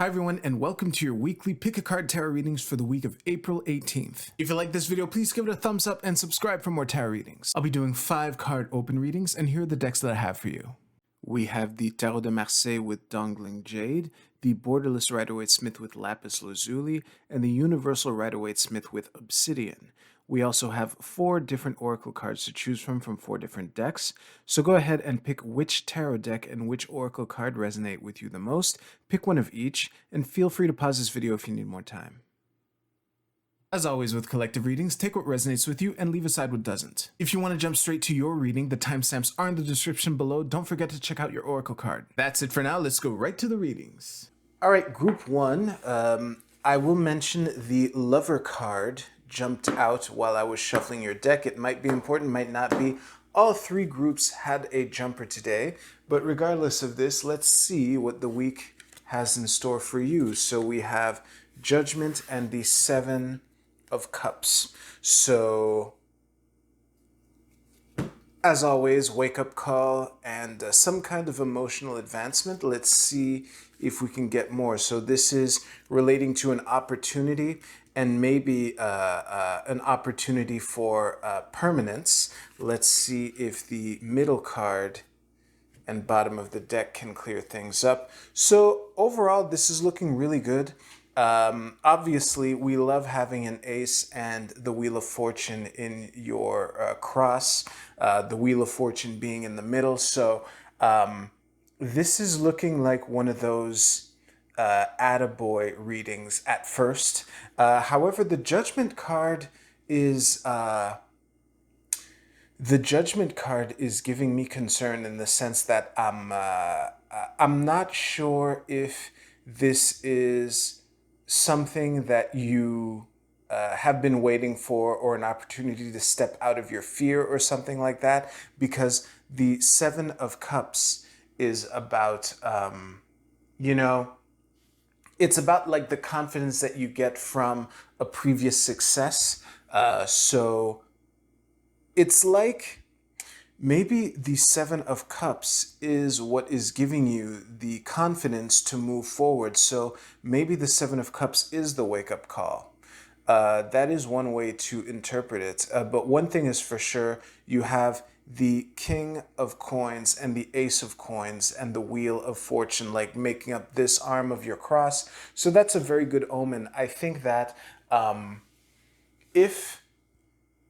Hi everyone, and welcome to your weekly Pick a Card Tarot readings for the week of April 18th. If you like this video, please give it a thumbs up and subscribe for more tarot readings. I'll be doing 5 card open readings, and here are the decks that I have for you. We have the Tarot de Marseille with Dongling Jade, the Borderless Rider-Waite-Smith with Lapis Lazuli, and the Universal Rider-Waite-Smith with Obsidian. We also have 4 different oracle cards to choose from 4 different decks, so go ahead and pick which tarot deck and which oracle card resonate with you the most, pick one of each, and feel free to pause this video if you need more time. As always with collective readings, take what resonates with you and leave aside what doesn't. If you want to jump straight to your reading, the timestamps are in the description below. Don't forget to check out your oracle card. That's it for now, let's go right to the readings. Alright, group 1, I will mention the Lover card jumped out while I was shuffling your deck. It might be important, might not be. All 3 groups had a jumper today, but regardless of this, let's see what the week has in store for you. So we have Judgment and the 7 of Cups. So, as always, wake-up call and some kind of emotional advancement. Let's see if we can get more. So this is relating to an opportunity and maybe an opportunity for permanence. Let's see if the middle card and bottom of the deck can clear things up. So overall, this is looking really good. Obviously, we love having an ace and the Wheel of Fortune in your cross, the Wheel of Fortune being in the middle. So this is looking like one of those attaboy readings at first. However, the Judgment card is giving me concern in the sense that I'm not sure if this is something that you have been waiting for, or an opportunity to step out of your fear or something like that, because the 7 of Cups is about, it's about like the confidence that you get from a previous success. So it's like maybe the 7 of Cups is what is giving you the confidence to move forward. So maybe the 7 of Cups is the wake-up call. That is one way to interpret it. But one thing is for sure, you have the King of Coins and the Ace of Coins and the Wheel of Fortune, like making up this arm of your cross. So that's a very good omen. I think that if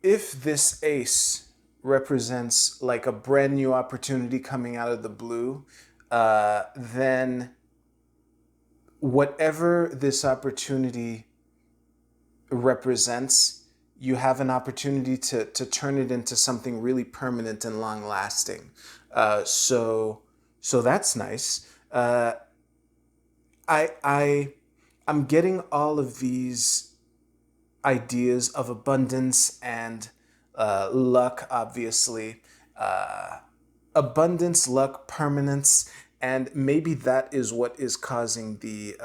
this ace represents like a brand new opportunity coming out of the blue, then whatever this opportunity represents, you have an opportunity to turn it into something really permanent and long lasting. So that's nice. I'm getting all of these ideas of abundance and luck, obviously. Abundance, luck, permanence, and maybe that is what is causing the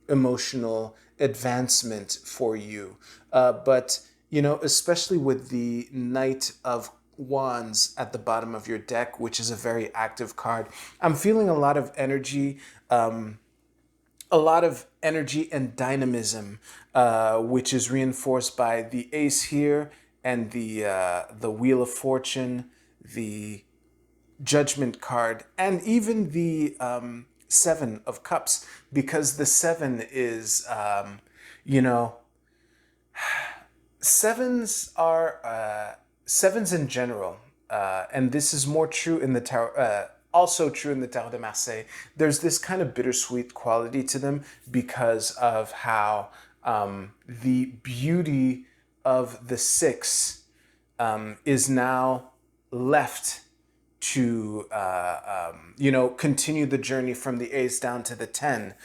emotional advancement for you. But, especially with the Knight of Wands at the bottom of your deck, which is a very active card, I'm feeling a lot of energy, and dynamism, which is reinforced by the ace here and the Wheel of Fortune, the Judgment card, and even the 7 of Cups, because the 7 is, sevens are sevens in general, and this is more true in the tarot. Also true in the Tarot de Marseille. There's this kind of bittersweet quality to them because of how the beauty of the 6 is now left to continue the journey from the ace down to the 10,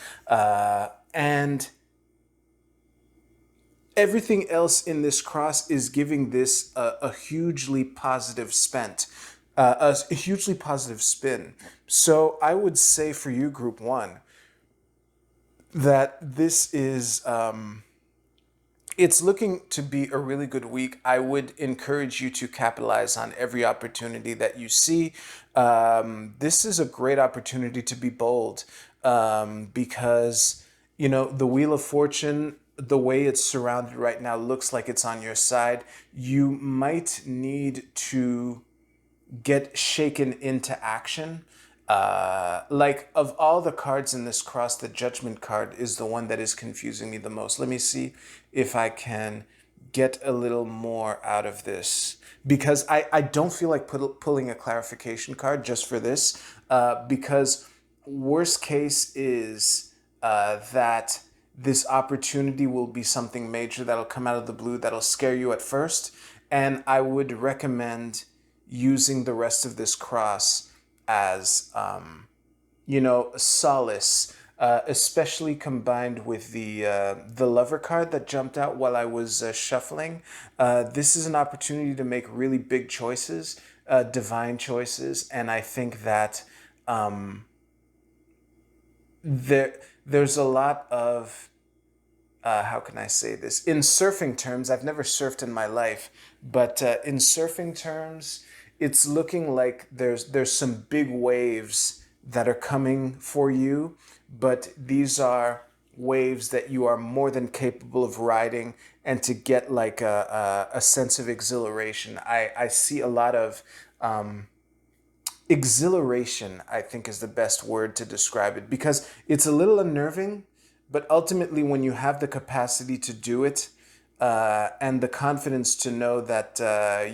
and everything else in this cross is giving this a hugely positive a hugely positive spin. So I would say for you, group 1, that this is it's looking to be a really good week. I would encourage you to capitalize on every opportunity that you see. This is a great opportunity to be bold. because, you know, the Wheel of Fortune, the way it's surrounded right now, looks like it's on your side. You might need to get shaken into action. Like, of all the cards in this cross, the Judgment card is the one that is confusing me the most. Let me see if I can get a little more out of this, because I don't feel like pulling a clarification card just for this, because worst case is that this opportunity will be something major that'll come out of the blue that'll scare you at first, and I would recommend using the rest of this cross as you know, solace, especially combined with the Lover card that jumped out while I was shuffling. This is an opportunity to make really big choices, divine choices, and I think that there's a lot of how can I say this? In surfing terms, I've never surfed in my life, but in surfing terms, it's looking like there's some big waves that are coming for you, but these are waves that you are more than capable of riding, and to get like a sense of exhilaration. I see a lot of exhilaration, I think, is the best word to describe it, because it's a little unnerving, but ultimately when you have the capacity to do it, and the confidence to know that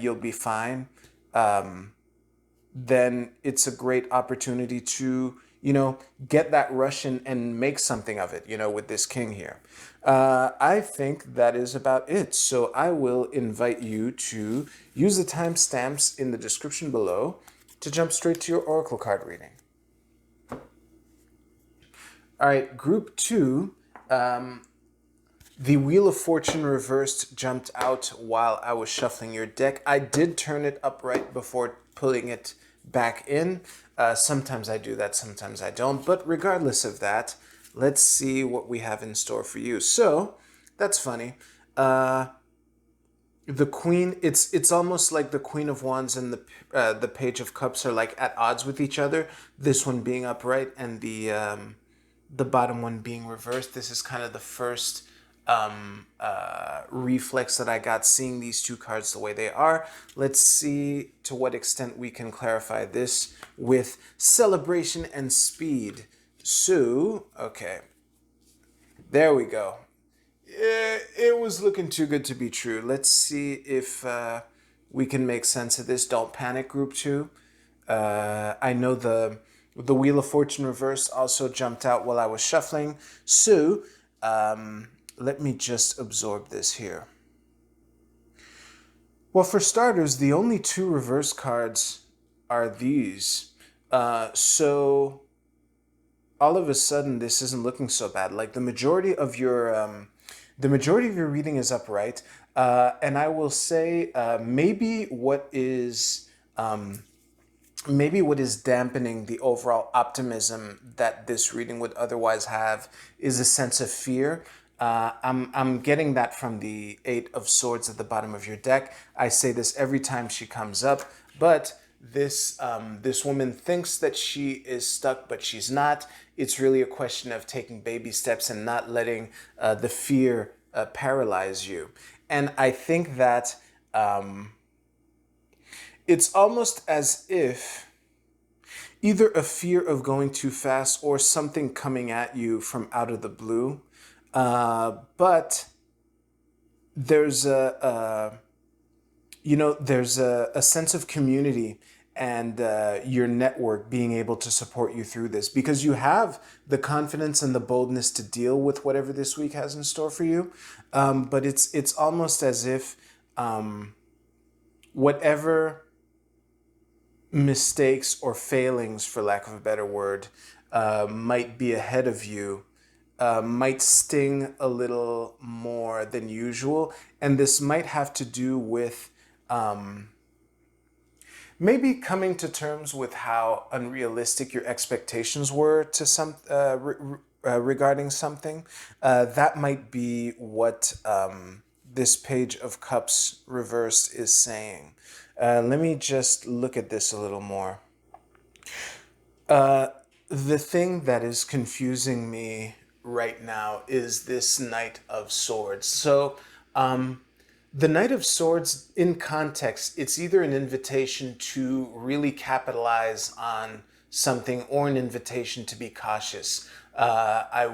you'll be fine, then it's a great opportunity to, you know, get that rush and make something of it, you know, with this king here. I think that is about it. So I will invite you to use the timestamps in the description below to jump straight to your oracle card reading. All right, group 2. The Wheel of Fortune reversed jumped out while I was shuffling your deck. I did turn it upright before pulling it back in. Sometimes I do that, sometimes I don't. But regardless of that, let's see what we have in store for you. So, that's funny. The Queen, it's almost like the Queen of Wands and the Page of Cups are like at odds with each other. This one being upright and the bottom one being reversed. This is kind of the first reflex that I got seeing these two cards the way they are. Let's see to what extent we can clarify this with celebration and speed. So, okay, there we go. It was looking too good to be true. Let's see if we can make sense of this. Don't panic, group 2. I know the Wheel of Fortune reverse also jumped out while I was shuffling. So, let me just absorb this here. Well, for starters, the only two reverse cards are these. So all of a sudden, this isn't looking so bad. Like the majority of your reading is upright, and I will say maybe what is dampening the overall optimism that this reading would otherwise have is a sense of fear. I'm getting that from the Eight of Swords at the bottom of your deck. I say this every time she comes up, but this woman thinks that she is stuck, but she's not. It's really a question of taking baby steps and not letting the fear paralyze you. And I think that it's almost as if either a fear of going too fast or something coming at you from out of the blue. But there's there's a sense of community and your network being able to support you through this, because you have the confidence and the boldness to deal with whatever this week has in store for you. But it's almost as if whatever mistakes or failings, for lack of a better word, might be ahead of you, might sting a little more than usual. And this might have to do with maybe coming to terms with how unrealistic your expectations were to regarding something. That might be what this Page of Cups reversed is saying. Let me just look at this a little more. the thing that is confusing me right now is this Knight of Swords. So, the Knight of Swords, in context, it's either an invitation to really capitalize on something or an invitation to be cautious. I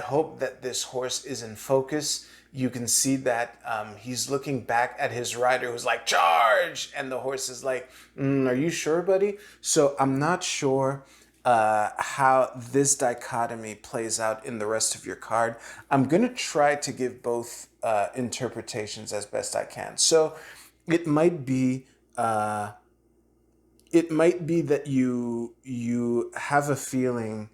hope that this horse is in focus. You can see that he's looking back at his rider who's like, charge! And the horse is like, are you sure, buddy? So I'm not sure how this dichotomy plays out in the rest of your card. I'm going to try to give both interpretations as best I can. So it might be that you have a feeling,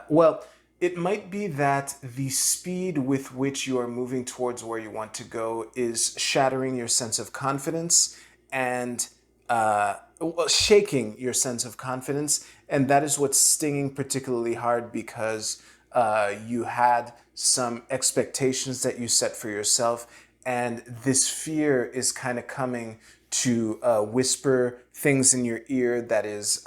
well, it might be that the speed with which you are moving towards where you want to go is shattering your sense of confidence and shaking your sense of confidence. And that is what's stinging particularly hard because you had some expectations that you set for yourself. And this fear is kind of coming to whisper things in your ear that is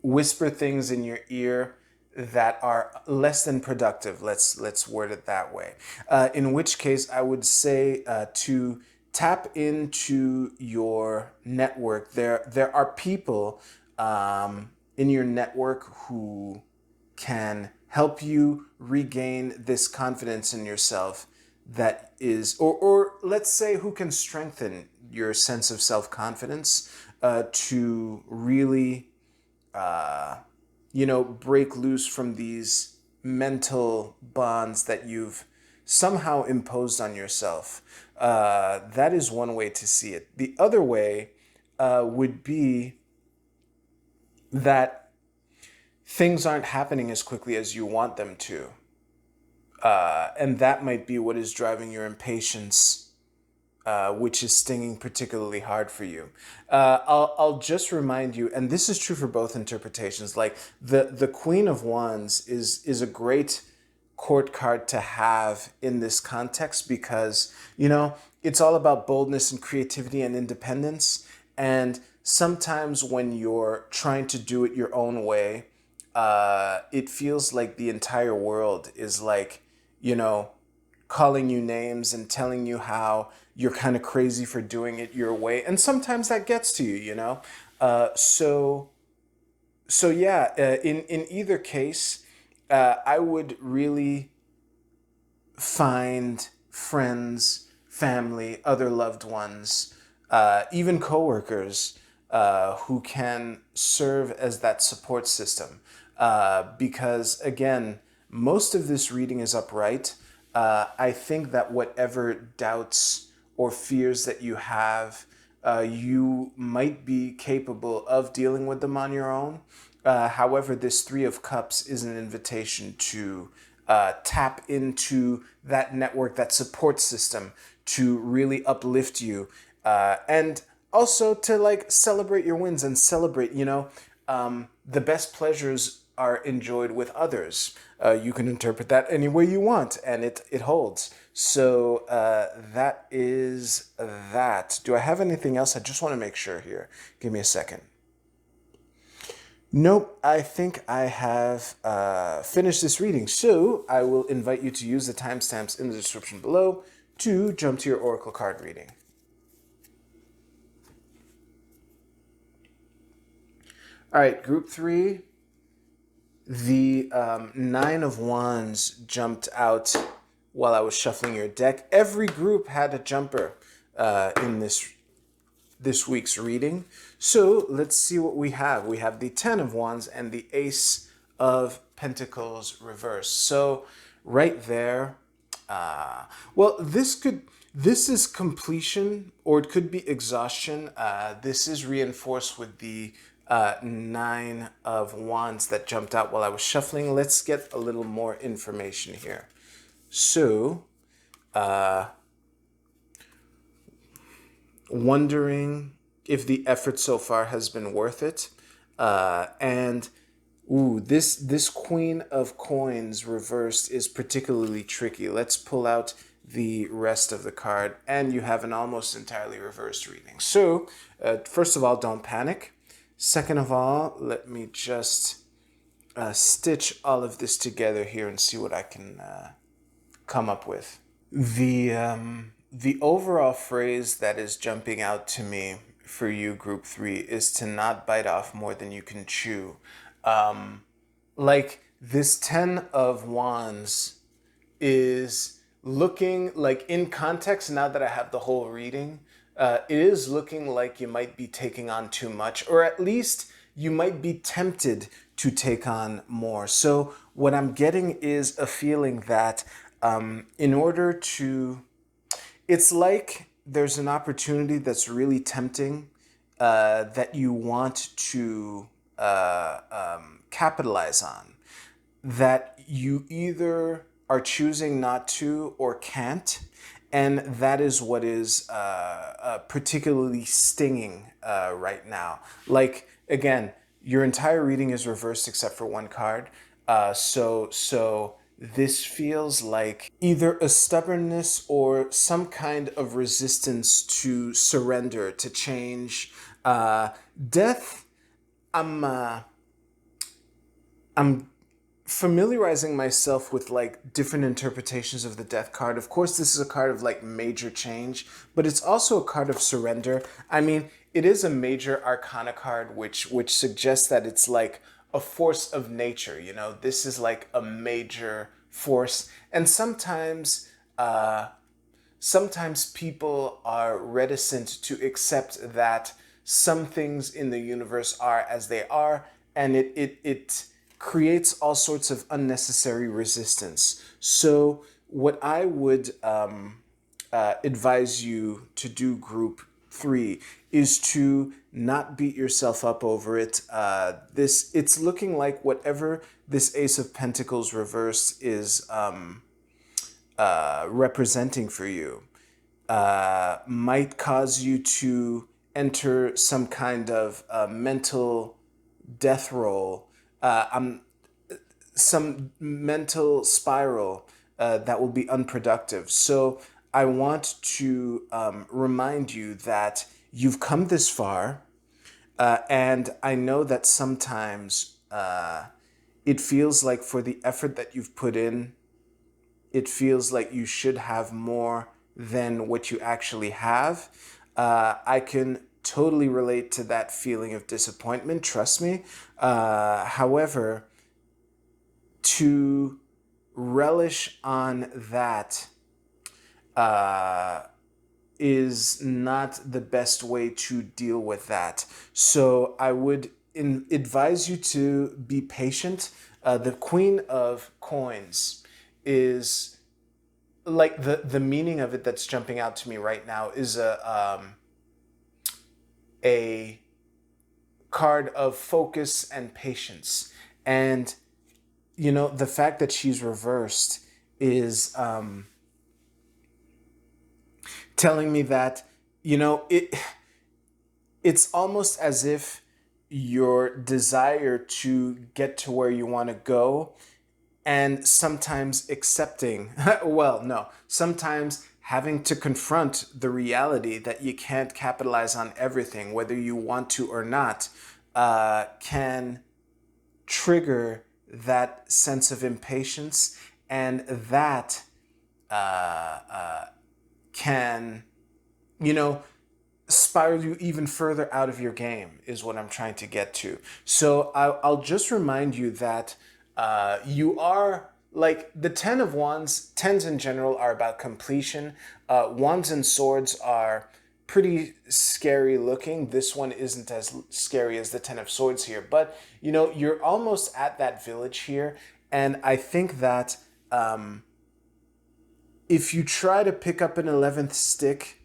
whisper things in your ear that are less than productive. Let's word it that way. In which case, I would say to tap into your network. There are people in your network who can help you regain this confidence in yourself that is, or let's say who can strengthen your sense of self-confidence to really break loose from these mental bonds that you've somehow imposed on yourself. That is one way to see it. The other way would be that things aren't happening as quickly as you want them to. And that might be what is driving your impatience, which is stinging particularly hard for you. I'll just remind you, and this is true for both interpretations, like the Queen of Wands is a great court card to have in this context because, it's all about boldness and creativity and independence. And sometimes when you're trying to do it your own way, it feels like the entire world is like, calling you names and telling you how you're kind of crazy for doing it your way. And sometimes that gets to you, So yeah, in either case, I would really find friends, family, other loved ones, even coworkers who can serve as that support system. Because again, most of this reading is upright. I think that whatever doubts or fears that you have, you might be capable of dealing with them on your own. However, this Three of Cups is an invitation to tap into that network, that support system to really uplift you. And also to celebrate your wins and celebrate, the best pleasures are enjoyed with others. You can interpret that any way you want, and it holds. So that is that. Do I have anything else? I just want to make sure here. Give me a second. Nope, I think I have finished this reading. So I will invite you to use the timestamps in the description below to jump to your Oracle card reading. All right, group 3. The Nine of Wands jumped out while I was shuffling your deck. Every group had a jumper in this week's reading. So let's see what we have. We have the Ten of Wands and the Ace of Pentacles reversed. So right there, this is completion, or it could be exhaustion. This is reinforced with the Nine of Wands that jumped out while I was shuffling. Let's get a little more information here. So, wondering if the effort so far has been worth it. This Queen of Coins reversed is particularly tricky. Let's pull out the rest of the card, and you have an almost entirely reversed reading. So, first of all, don't panic. Second of all, let me just stitch all of this together here and see what I can come up with. The overall phrase that is jumping out to me for you, group 3, is to not bite off more than you can chew. Like this 10 of Wands is looking like, in context, now that I have the whole reading, it is looking like you might be taking on too much, or at least you might be tempted to take on more. So what I'm getting is a feeling that in order to, it's like there's an opportunity that's really tempting that you want to capitalize on, that you either are choosing not to or can't. And that is what is particularly stinging right now. Like, again, your entire reading is reversed except for one card. So this feels like either a stubbornness or some kind of resistance to surrender, to change. Death, I'm familiarizing myself with like different interpretations of the death card. Of course, this is a card of like major change, but it's also a card of surrender. I mean, it is a major arcana card, which suggests that it's like a force of nature. You know, this is like a major force, and sometimes people are reticent to accept that some things in the universe are as they are, and it creates all sorts of unnecessary resistance. So what I would advise you to do, group 3, is to not beat yourself up over it. It's looking like whatever this Ace of Pentacles reversed is representing for you might cause you to enter some kind of mental death roll, some mental spiral that will be unproductive. So I want to remind you that you've come this far, and I know that sometimes it feels like for the effort that you've put in, it feels like you should have more than what you actually have. I can totally relate to that feeling of disappointment, trust me. However, to relish on that is not the best way to deal with that. So I would advise you to be patient. The Queen of Coins is like the meaning of it that's jumping out to me right now is a card of focus and patience. And you know, the fact that she's reversed is telling me that, you know, it's almost as if your desire to get to where you want to go, and sometimes accepting, well, no, sometimes having to confront the reality that you can't capitalize on everything, whether you want to or not, can trigger that sense of impatience, and that can, you know, spiral you even further out of your game, is what I'm trying to get to. So I'll just remind you that you are like the 10 of Wands. Tens in general are about completion. Wands and Swords are pretty scary looking. This one isn't as scary as the 10 of Swords here, but you know, you're almost at that village here. And I think that if you try to pick up an 11th stick,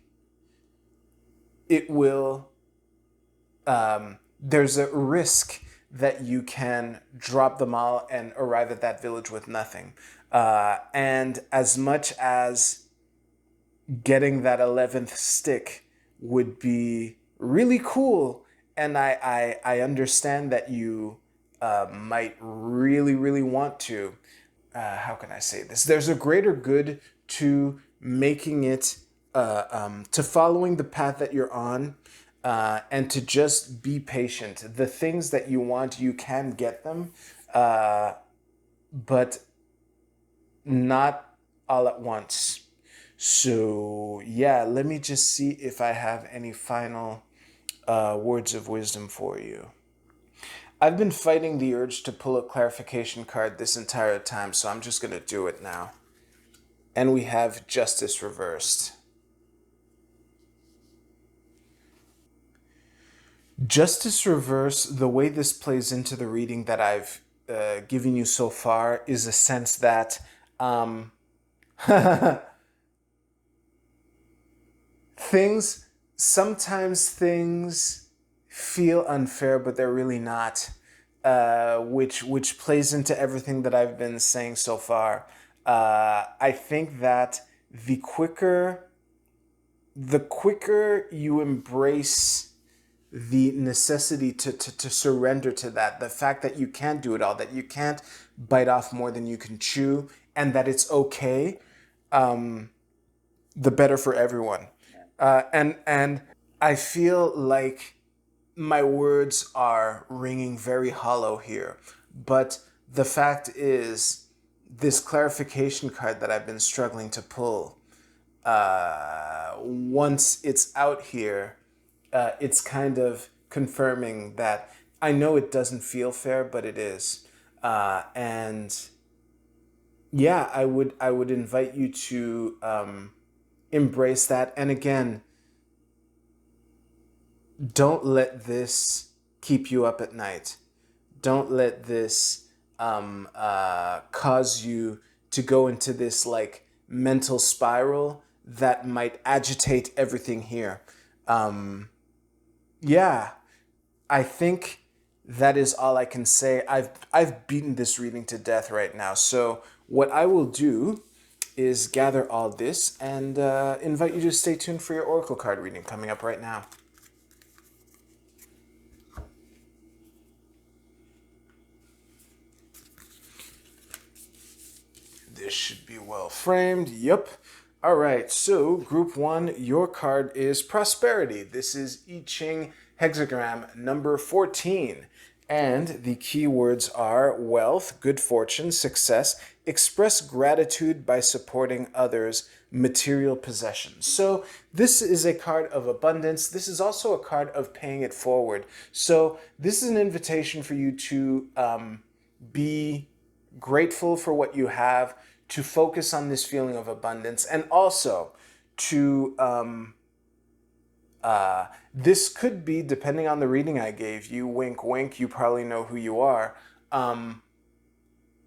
it will, there's a risk that you can drop them all and arrive at that village with nothing. And as much as getting that 11th stick would be really cool, and I understand that you might really, really want to, how can I say this? There's a greater good to making it, to following the path that you're on, and to just be patient. The things that you want, you can get them, but not all at once. So, yeah, let me just see if I have any final words of wisdom for you. I've been fighting the urge to pull a clarification card this entire time, so I'm just going to do it now. And we have Justice reversed. Justice reverse, the way this plays into the reading that I've given you so far is a sense that sometimes things feel unfair, but they're really not, which plays into everything that I've been saying so far. I think that the quicker you embrace the necessity to surrender to that, the fact that you can't do it all, that you can't bite off more than you can chew, and that it's okay, the better for everyone. And I feel like my words are ringing very hollow here, but the fact is, this clarification card that I've been struggling to pull, once it's out here, it's kind of confirming that I know it doesn't feel fair, but it is. And yeah, I would invite you to embrace that. And again, don't let this keep you up at night. Don't let this cause you to go into this like mental spiral that might agitate everything here. Yeah, I think that is all I can say. I've beaten this reading to death right now. So what I will do is gather all this and invite you to stay tuned for your Oracle card reading coming up right now. This should be well framed. Yep. All right. So group 1, your card is Prosperity. This is I Ching hexagram number 14. And the keywords are wealth, good fortune, success, express gratitude by supporting others, material possessions. So this is a card of abundance. This is also a card of paying it forward. So this is an invitation for you to be grateful for what you have, to focus on this feeling of abundance, and also to this could be, depending on the reading I gave you, wink wink, you probably know who you are,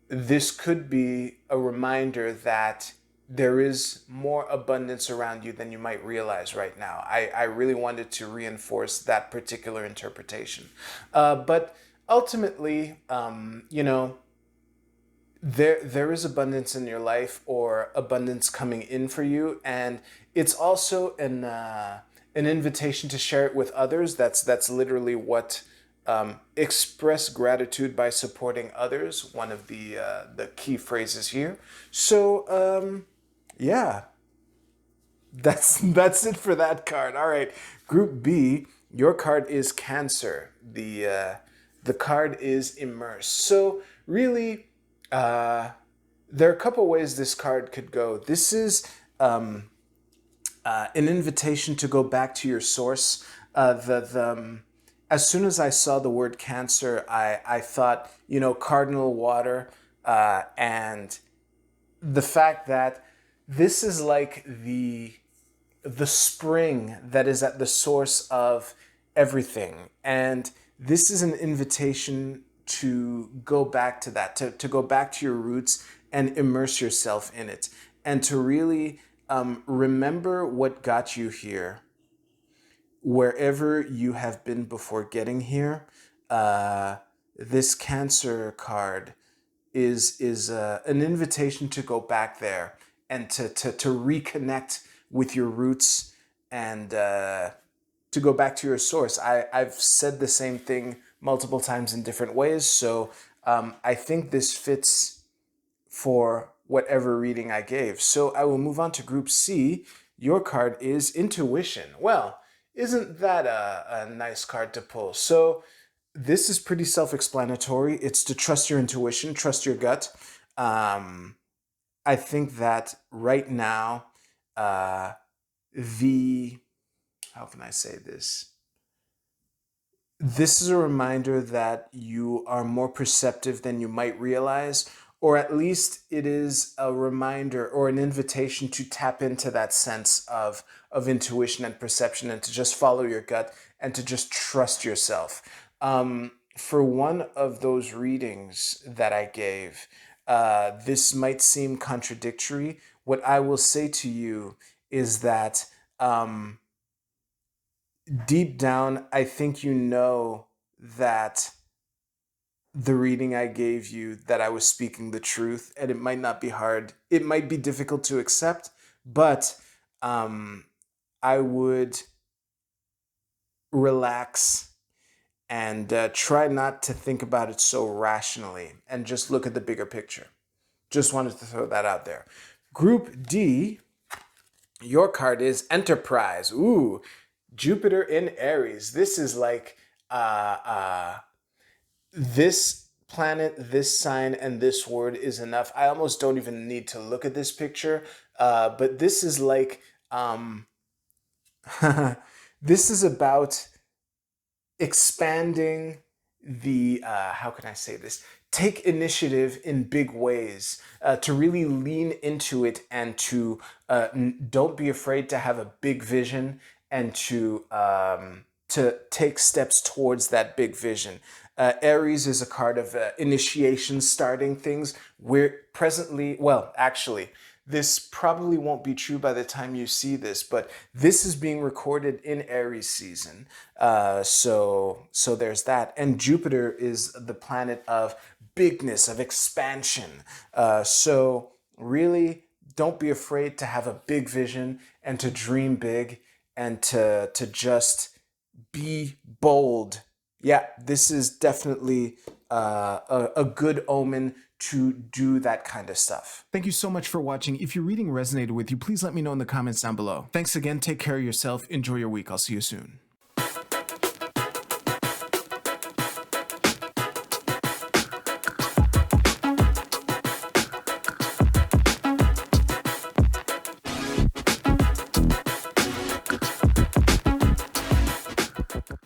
this could be a reminder that there is more abundance around you than you might realize right now. I really wanted to reinforce that particular interpretation. But ultimately, there is abundance in your life, or abundance coming in for you, and it's also an invitation to share it with others. That's literally what express gratitude by supporting others, one of the key phrases here. So yeah, that's it for that card. All right, Group B, your card is Cancer. The card is Immerse. So really, there are a couple ways this card could go. This is an invitation to go back to your source. As soon as I saw the word Cancer, I thought, cardinal water, and the fact that this is like the spring that is at the source of everything. And this is an invitation to go back to that, to go back to your roots and immerse yourself in it, and to really remember what got you here, wherever you have been before getting here. This Cancer card is an invitation to go back there and to reconnect with your roots, and to go back to your source. I've said the same thing multiple times in different ways, so I think this fits for whatever reading I gave. So I will move on to Group C. Your card is Intuition. Well, Isn't that a nice card to pull? So this is pretty self-explanatory. It's to trust your intuition, trust your gut. I think that right now, uh, the, how can I say this? This is a reminder that you are more perceptive than you might realize, or at least it is a reminder or an invitation to tap into that sense of intuition and perception, and to just follow your gut and to just trust yourself. For one of those readings that I gave, this might seem contradictory. What I will say to you is that deep down, I think you know that the reading I gave you, that I was speaking the truth, and it might not be hard. It might be difficult to accept, but I would relax and try not to think about it so rationally and just look at the bigger picture. Just wanted to throw that out there. Group D, your card is Enterprise. Ooh, Jupiter in Aries. This is like this planet, this sign, and this word is enough. I almost don't even need to look at this picture. But this is like this is about expanding the how can I say this? Take initiative in big ways, to really lean into it, and to don't be afraid to have a big vision, and to take steps towards that big vision. Aries is a card of initiation, starting things. We're presently, well, actually, this probably won't be true by the time you see this, but this is being recorded in Aries season. So there's that. And Jupiter is the planet of bigness, of expansion. So really, don't be afraid to have a big vision and to dream big and to just be bold. Yeah, this is definitely a good omen to do that kind of stuff. Thank you so much for watching. If your reading resonated with you, please let me know in the comments down below. Thanks again. Take care of yourself. Enjoy your week. I'll see you soon.